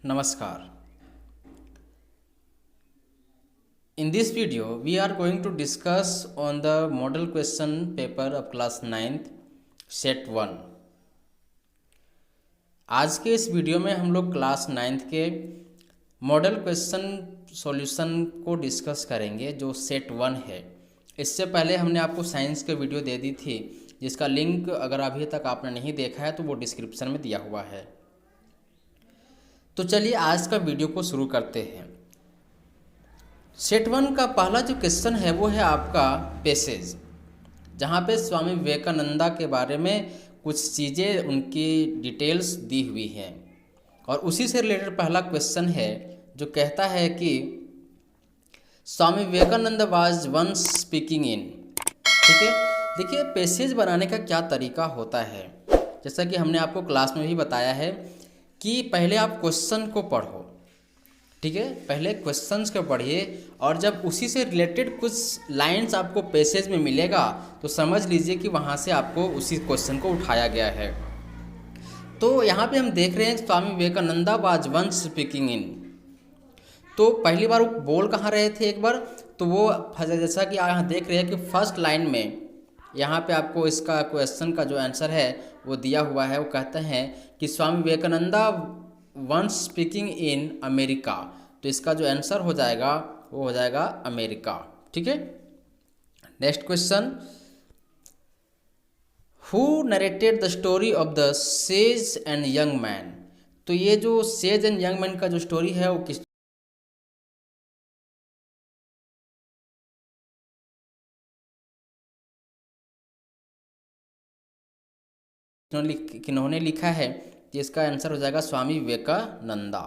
Namaskar. In this video, we are going to discuss on the model question paper of class 9th set 1. आज के इस video में हम लोग class 9th के मॉडल क्वेश्चन सॉल्यूशन को डिस्कस करेंगे जो सेट 1 है। इससे पहले हमने आपको साइंस के वीडियो दे दी थी, जिसका लिंक अगर अभी तक आपने नहीं देखा है तो वो डिस्क्रिप्शन में दिया हुआ है। तो चलिए आज का वीडियो को शुरू करते हैं। सेट 1 का पहला जो क्वेश्चन है वो है आपका पैसेज, जहाँ पे स्वामी विवेकानंदा के बारे में कुछ चीज़ें उनकी डिटेल्स दी हुई हैं और उसी से रिलेटेड पहला क्वेश्चन है जो कहता है कि Swami Vivekananda was once speaking in. ठीक है, देखिए पैसेज बनाने का क्या तरीका होता है। जैसा कि हमने आपको क्लास में भी बताया है कि पहले आप क्वेश्चन को पढ़ो, ठीक है, पहले क्वेश्चंस को पढ़िए और जब उसी से रिलेटेड कुछ लाइंस आपको पैसेज में मिलेगा तो समझ लीजिए कि वहाँ से आपको उसी क्वेश्चन को उठाया गया है। तो यहाँ पे हम देख रहे हैं Swami Vivekananda was once speaking in. तो पहली बार वो बोल कहाँ रहे थे एक बार, तो वो जैसा कि यहाँ देख रहे हैं कि फर्स्ट लाइन में यहाँ पे आपको इसका क्वेश्चन का जो आंसर है वो दिया हुआ है। वो कहते हैं कि Swami Vivekananda once speaking in America. तो इसका जो आंसर हो जाएगा वो हो जाएगा अमेरिका। ठीक है, next question, who narrated the story of the sage and young man. तो ये जो सेज एंड यंग मैन का जो स्टोरी है वो किन्होंने लिखा है, कि इसका आंसर हो जाएगा स्वामी विवेकानंदा।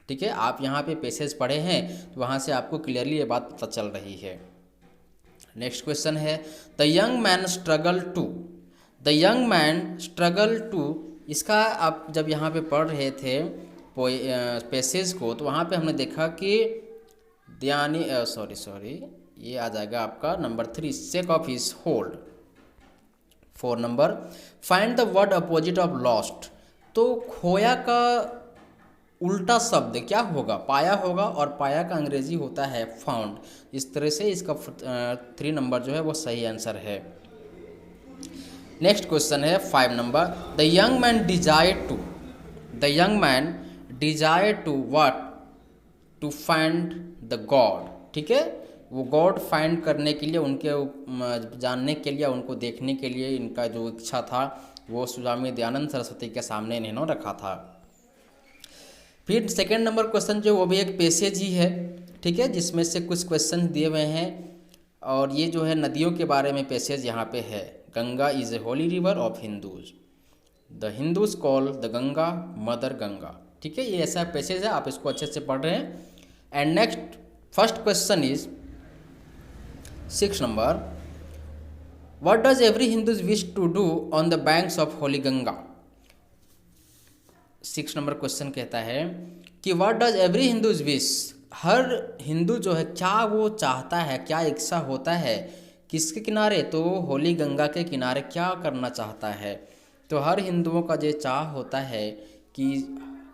ठीक है, आप यहाँ पे पैसेज पढ़े हैं तो वहाँ से आपको क्लियरली ये बात पता चल रही है। नेक्स्ट क्वेश्चन है the young man struggle to. The young man struggle to, इसका आप जब यहाँ पे पढ़ रहे थे पैसेज को तो वहाँ पे हमने देखा कि दयानी सॉरी ये आ जाएगा आपका number 3, sake of his hold. 4 number, find the word opposite of lost. तो खोया का उल्टा शब्द क्या होगा, पाया होगा, और पाया का अंग्रेजी होता है फाउंड। इस तरह से इसका 3 नंबर जो है वो सही आंसर है। नेक्स्ट क्वेश्चन है 5 number, the young man desire to. The young man desire to what, to find the god. ठीक है, वो गॉड फाइंड करने के लिए, उनके जानने के लिए, उनको देखने के लिए इनका जो इच्छा था वो स्वामी दयानंद सरस्वती के सामने इन्होंने रखा था। फिर सेकंड नंबर क्वेश्चन जो वो भी एक पैसेज ही है, ठीक है, जिसमें से कुछ क्वेश्चन दिए हुए हैं और ये जो है नदियों के बारे में पैसेज यहाँ पे है। Ganga is a Holi river of Hindus, the Hindus call the Ganga mother Ganga. ठीक है, ये ऐसा पैसेज है, आप इसको अच्छे से पढ़ रहे हैं। And next first question is 6 number, what does every Hindus wish to do on the banks of holy Ganga। 6 number question कहता है कि what does every Hindus wish, हर हिंदू जो है क्या वो चाहता है, क्या इच्छा होता है किसके किनारे, तो होली गंगा के किनारे क्या करना चाहता है। तो हर हिंदुओं का जो चाह होता है कि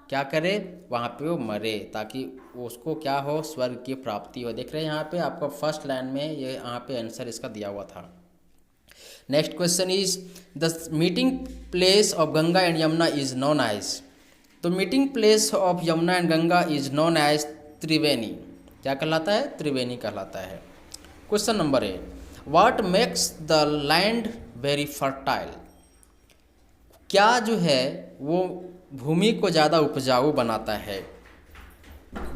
क्या करे, वहाँ पे वो मरे ताकि उसको क्या हो, स्वर्ग की प्राप्ति हो। देख रहे हैं यहाँ पे आपको फर्स्ट लाइन में ये यहाँ पे आंसर इसका दिया हुआ था। Next question is the meeting place of Ganga and Yamuna is known as. तो meeting place of Yamuna and Ganga is known as Triveni. क्या कहलाता है, त्रिवेणी कहलाता है। Question number 8, what makes the land very fertile. क्या जो है वो भूमि को ज़्यादा उपजाऊ बनाता है।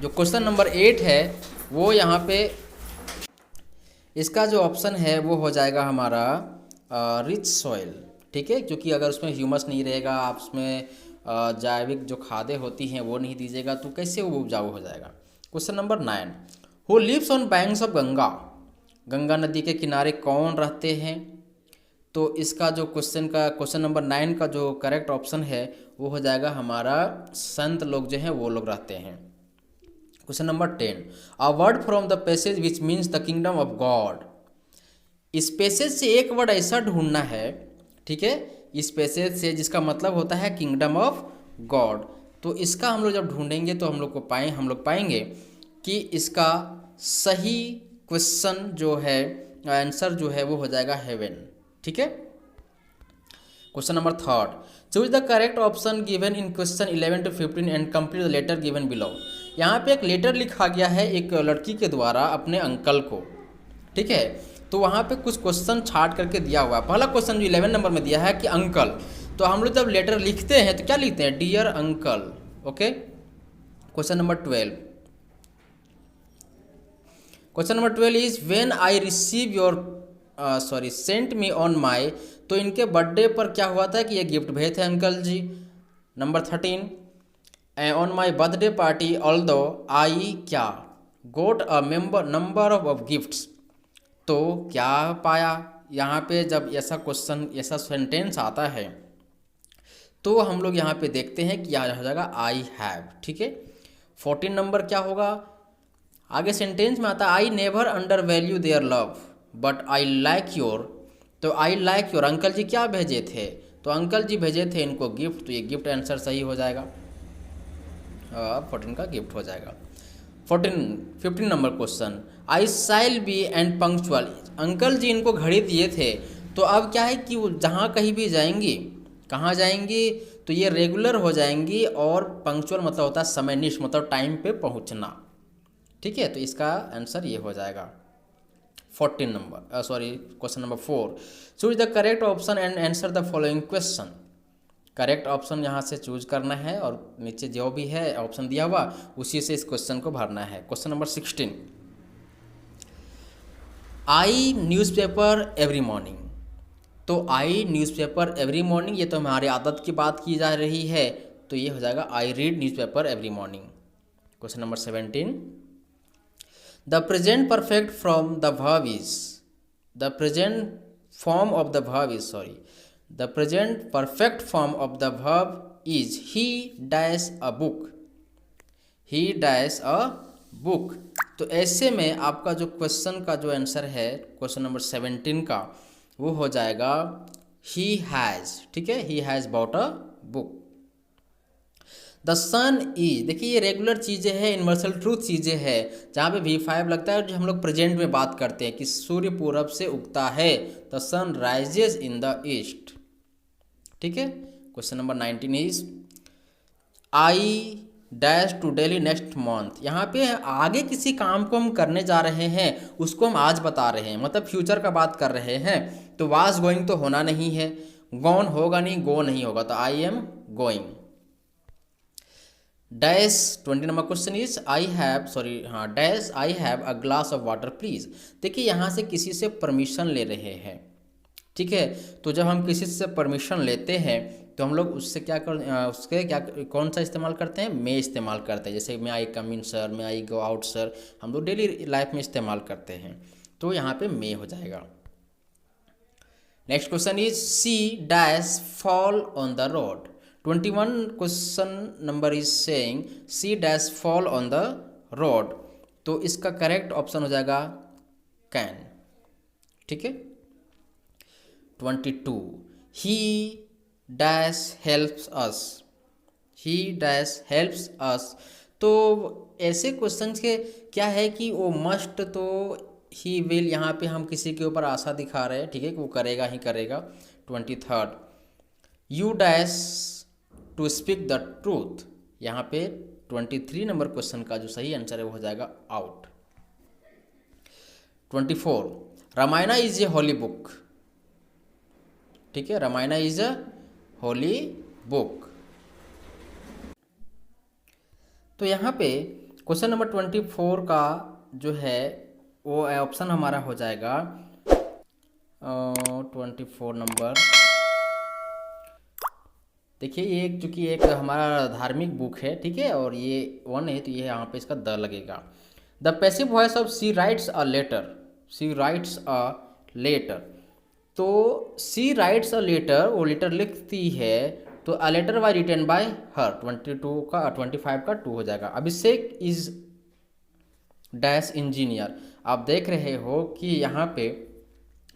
जो क्वेश्चन नंबर 8 है वो यहाँ पे इसका जो ऑप्शन है वो हो जाएगा हमारा रिच सॉइल। ठीक है, क्योंकि अगर उसमें ह्यूमस नहीं रहेगा, आप उसमें जैविक जो खादें होती हैं वो नहीं दीजिएगा तो कैसे वो उपजाऊ हो जाएगा। Question number 9, who lives on banks of Ganga. Ganga नदी के किनारे कौन रहते हैं। तो इसका जो क्वेश्चन नंबर 9 का जो करेक्ट ऑप्शन है वो हो जाएगा हमारा संत लोग जो हैं वो लोग रहते हैं। Question number 10, a word from the passage which means the kingdom of God. इस पैसेज से एक वर्ड ऐसा ढूंढना है, ठीक है, इस पैसेज से जिसका मतलब होता है किंगडम ऑफ गॉड। तो इसका हम लोग जब ढूंढेंगे तो हम लोग पाएंगे कि इसका सही क्वेश्चन जो है, आंसर जो है वो हो जाएगा हेवन। ठीक है। Question number third, choose the correct option given in question 11 to 15 and complete the letter given below. यहाँ पे एक लेटर लिखा गया है एक लड़की के द्वारा अपने अंकल को। ठीक है, तो वहाँ पे कुछ क्वेश्चन छाट करके दिया हुआ है। पहला क्वेश्चन जो 11 नंबर में दिया है कि अंकल, तो हम लोग जब लेटर लिखते हैं तो क्या लिखते हैं, dear uncle. Okay. Question number 12, question number 12 is when I receive your sent me on my, तो इनके बर्थडे पर क्या हुआ था कि ये गिफ्ट भेजे थे uncle ji. Number 13, on my birthday party although I क्या got a number of gifts, तो क्या पाया। यहाँ पे जब ऐसा क्वेश्चन, ऐसा सेंटेंस आता है तो हम लोग यहाँ पे देखते हैं कि यहाँ हो जाएगा आई हैव। ठीक है। 14 नंबर क्या होगा, आगे सेंटेंस में आता है I never under value their love but I like your, तो आई लाइक योर अंकल जी क्या भेजे थे, तो अंकल जी भेजे थे इनको गिफ्ट, तो ये गिफ्ट आंसर सही हो जाएगा, 14 का गिफ्ट हो जाएगा। 15 number question, I shall be and punctual, uncle ji इनको घड़ी दिए थे, तो अब क्या है कि वो जहाँ कहीं भी जाएंगी, कहाँ जाएंगी, तो ये रेगुलर हो जाएंगी, और पंक्चुअल मतलब होता है समयनिष्ठ, मतलब टाइम पे पहुँचना। ठीक है, तो इसका आंसर ये हो जाएगा 14 number, question number 4, choose the correct option and answer the following question. Correct option यहाँ से चूज करना है और नीचे जो भी है ऑप्शन दिया हुआ उसी से इस क्वेश्चन को भरना है। क्वेश्चन नंबर 16, आई न्यूज़पेपर एवरी मॉर्निंग, तो आई न्यूज़पेपर एवरी मॉर्निंग, ये तो हमारी आदत की बात की जा रही है, तो ये हो जाएगा I read newspaper every morning. Question number 17, the present perfect from the verb is, the present form of the verb is the present perfect form of the verb is he dash a book, he dash a book। तो ऐसे में आपका जो question का जो answer है question number 17 का, वो हो जाएगा he has। ठीक है, he has bought a book। The sun is, देखिए ये रेगुलर चीज़ें हैं, यूनिवर्सल ट्रूथ चीज़ें हैं, जहाँ पे V5 लगता है, जो हम लोग प्रेजेंट में बात करते हैं कि सूर्य पूरब से उगता है, the sun rises in the east. ठीक है। Question number 19 is I dash to daily next month, यहाँ पे आगे किसी काम को हम करने जा रहे हैं, उसको हम आज बता रहे हैं, मतलब फ्यूचर का बात कर रहे हैं, तो वाज गोइंग तो होना नहीं है, गॉन होगा नहीं, गो नहीं होगा, तो I am going. Dash 20 number question is I have dash I have a glass of water please. देखिए यहाँ से किसी से परमिशन ले रहे हैं। ठीक है, तो जब हम किसी से परमिशन लेते हैं तो हम लोग उससे कौन सा इस्तेमाल करते हैं, मे इस्तेमाल करते हैं। जैसे मे आई कम इन सर, मे आई गो आउट सर, हम लोग डेली लाइफ में इस्तेमाल करते हैं, तो यहाँ पे मे हो जाएगा। Next question is C dash fall on the road. 21 question number is saying C dash fall on the road, तो इसका करेक्ट ऑप्शन हो जाएगा कैन। ठीक है। 22 ही डैश हेल्प्स अस, ही डैश हेल्प्स अस, तो ऐसे क्वेश्चंस के क्या है कि वो मस्ट, तो ही विल, यहाँ पे हम किसी के ऊपर आशा दिखा रहे हैं, ठीक है, कि वो करेगा ही करेगा। 23 you dash to speak the truth, यहाँ पे 23 नंबर क्वेश्चन का जो सही आंसर है वो हो जाएगा out. 24 Ramayana is a Holi book. ठीक है, Ramayana is a Holi book. तो यहाँ पे क्वेश्चन नंबर 24 का जो है वो ऑप्शन हमारा हो जाएगा 24 नंबर। देखिए ये चूँकि एक हमारा धार्मिक बुक है, ठीक है, और ये 1 है, तो ये यहाँ पे इसका द लगेगा। The passive voice of C writes a letter, C writes a letter, तो सी राइट्स अ लेटर, वो लेटर लिखती है, तो अ लेटर वाई रिटन बाय हर, 25 का 2 हो जाएगा। अभिषेक इज डैश इंजीनियर, आप देख रहे हो कि यहाँ पे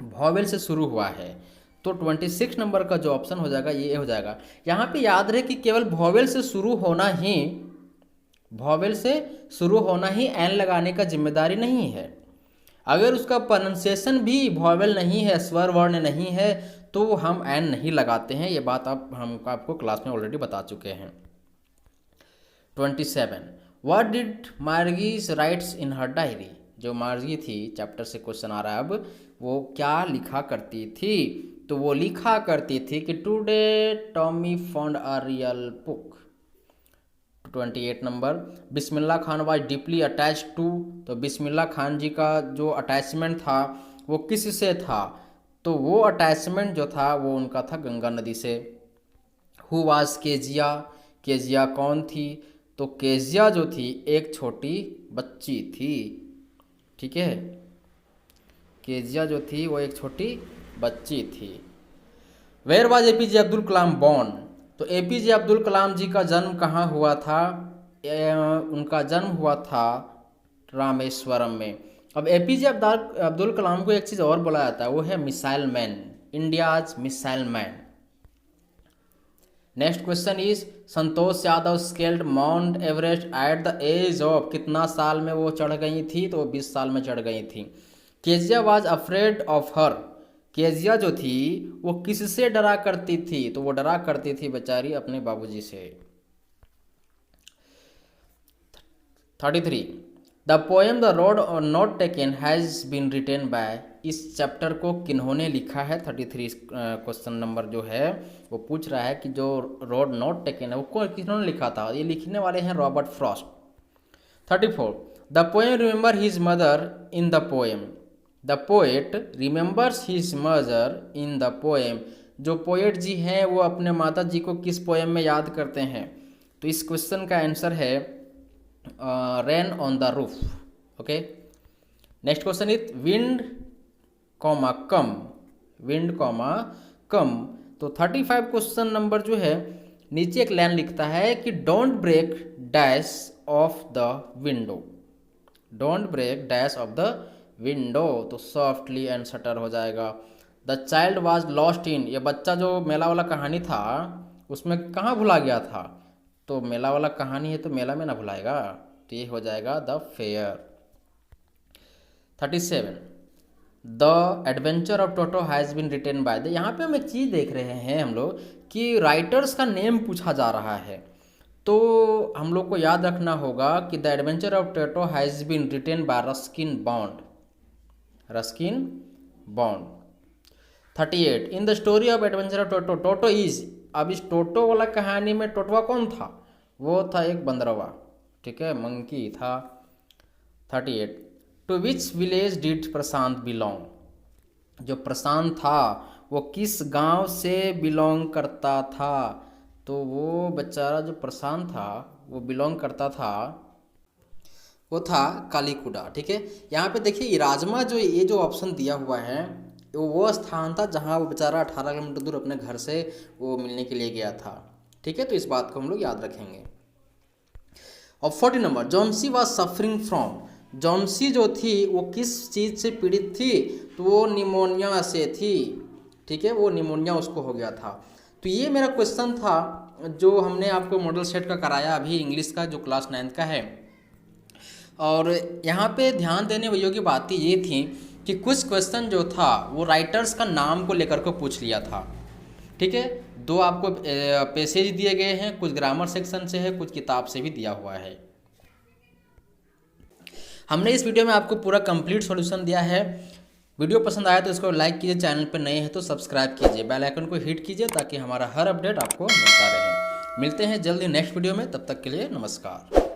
वॉवेल से शुरू हुआ है, तो 26 नंबर का जो ऑप्शन हो जाएगा ये हो जाएगा। यहाँ पे याद रहे कि केवल वॉवेल से शुरू होना ही एन लगाने का जिम्मेदारी नहीं है। अगर उसका प्रोनाउंसिएशन भी वॉवेल नहीं है, स्वर वर्ण नहीं है, तो हम एन नहीं लगाते हैं। ये बात आपको क्लास में ऑलरेडी बता चुके हैं। 27 what did Margie's writes in her diary. जो मार्गी थी, चैप्टर से क्वेश्चन आ रहा है अब, वो क्या लिखा करती थी? तो वो लिखा करती थी कि today Tommy found a real book. 28 number Bismillah Khan was deeply attached to. तो बिस्मिल्लाह खान जी का जो अटैचमेंट था वो किस से था? तो वो अटैचमेंट जो था वो उनका था गंगा नदी से। Who was Kezia. केजिया कौन थी? तो केजिया जो थी एक छोटी बच्ची थी। ठीक है, केजिया जो थी वो एक छोटी बच्ची थी। Where was APJ Abdul Kalam born. तो एपीजे अब्दुल कलाम जी का जन्म कहाँ हुआ था? उनका जन्म हुआ था रामेश्वरम में। अब एपीजे अब्दुल कलाम को एक चीज़ और बोला जाता है, वो है missile man, India's missile man. Next question is Santosh Yadav scaled Mount Everest at the age of. कितना साल में वो चढ़ गई थी? तो 20 साल में चढ़ गई थी। Kezia was afraid of her. Kezia जो थी वो किससे डरा करती थी? तो वो डरा करती थी बेचारी अपने बाबूजी से। 33 the poem the road not taken has been written by. इस चैप्टर को किन्होंने लिखा है? 33 क्वेश्चन नंबर जो है वो पूछ रहा है कि जो रोड नॉट टेकन है वो किन्होंने लिखा था? ये लिखने वाले हैं Robert Frost. 34 the poem remember his mother in the poem. The poet remembers his mother in the poem. जो पोएट जी हैं वो अपने माता जी को किस पोएम में याद करते हैं? तो इस क्वेश्चन का आंसर है rain on the roof. Okay, next question is wind comma come. Wind comma come. तो 35 क्वेश्चन नंबर जो है नीचे एक लाइन लिखता है कि don't break dash of the window. Don't break dash of the window. तो सॉफ्टली एंड शटर हो जाएगा। The child was lost in. ये बच्चा जो मेला वाला कहानी था उसमें कहाँ भुला गया था? तो मेला वाला कहानी है तो मेला में ना भुलाएगा, तो ये हो जाएगा the fair. 37 the adventure of Toto has been written by the. यहाँ पे हम एक चीज़ देख रहे हैं हम लोग कि राइटर्स का नेम पूछा जा रहा है, तो हम लोग को याद रखना होगा कि the adventure of Toto has been written by Ruskin Bond. Ruskin Bond. 38 in the story of adventure of Toto. Toto is. अब इस टोटो वाला कहानी में टोटवा कौन था? वो था एक बंदरवा। ठीक है, मंकी था। 38 to which village did Prashant belong. जो प्रशांत था वो किस गांव से बिलोंग करता था? तो वो बेचारा जो प्रशांत था वो बिलोंग करता था, वो था कालीकुडा। ठीक है, यहाँ पे देखिए इराजमा जो ये जो ऑप्शन दिया हुआ है वो स्थान था जहाँ वो बेचारा 18 किलोमीटर दूर अपने घर से वो मिलने के लिए गया था। ठीक है, तो इस बात को हम लोग याद रखेंगे। और 40 number Johnsy was suffering from. Johnsy जो थी वो किस चीज़ से पीड़ित थी? तो वो निमोनिया से थी। ठीक है, वो निमोनिया उसको हो गया था। तो ये मेरा क्वेश्चन था जो हमने आपको मॉडल सेट का कराया अभी इंग्लिश का, जो क्लास 9 का है। और यहाँ पे ध्यान देने योग्य बात ये थी कि कुछ क्वेश्चन जो था वो राइटर्स का नाम को लेकर के पूछ लिया था। ठीक है, 2 आपको पैसेज दिए गए हैं, कुछ ग्रामर सेक्शन से है, कुछ किताब से भी दिया हुआ है। हमने इस वीडियो में आपको पूरा कंप्लीट सॉल्यूशन दिया है। वीडियो पसंद आया तो इसको लाइक कीजिए, चैनल पर नए हैं तो सब्सक्राइब कीजिए, बेल आइकन को हिट कीजिए ताकि हमारा हर अपडेट आपको मिलता रहे। मिलते हैं जल्दी नेक्स्ट वीडियो में, तब तक के लिए नमस्कार।